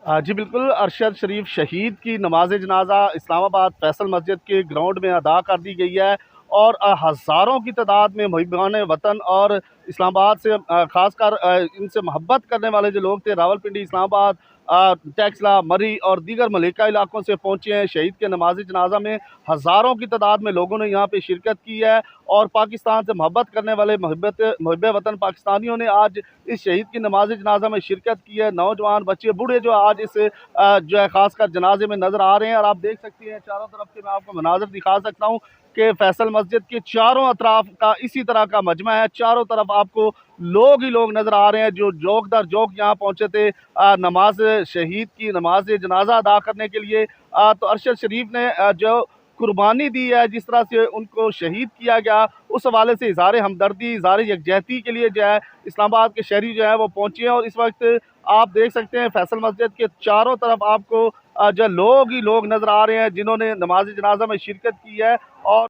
जी बिल्कुल, अरशद शरीफ शहीद की नमाज जनाजा इस्लामाबाद फैसल मस्जिद के ग्राउंड में अदा कर दी गई है और हज़ारों की तादाद में मुहिबान वतन और इस्लामाबाद से ख़ासकर इनसे मोहब्बत करने वाले जो लोग थे रावलपिंडी, इस्लामाबाद, टैक्सला, मरी और दीगर मलिका इलाकों से पहुँचे हैं। शहीद के नमाज जनाजा में हज़ारों की तादाद में लोगों ने यहाँ पे शिरकत की है और पाकिस्तान से मोहब्बत करने वाले मुहिब वतन पाकिस्तानियों ने आज इस शहीद की नमाज जनाजा में शिरकत की है। नौजवान, बच्चे, बूढ़े जो आज इस जो है ख़ासकर जनाजे में नज़र आ रहे हैं और आप देख सकती हैं चारों तरफ से मैं आपको मनाज़र दिखा सकता हूँ कि फैसल मस्जिद के चारों अतराफ का इसी तरह का मजमा है। चारों तरफ आपको लोग ही लोग नज़र आ रहे हैं जो जोक दर जोक यहाँ पहुँचे थे नमाज शहीद की नमाज जनाजा अदा करने के लिए। तो अरशद शरीफ ने जो कुर्बानी दी है, जिस तरह से उनको शहीद किया गया, उस हवाले से इज़हार हमदर्दी, इज़हार यकजहती के लिए जो है इस्लामाबाद के शहरी जो है वो पहुँचे हैं। और इस वक्त आप देख सकते हैं फैसल मस्जिद के चारों तरफ आपको जो लोग ही लोग नज़र आ रहे हैं जिन्होंने नमाज जनाजा में शिरकत की है। और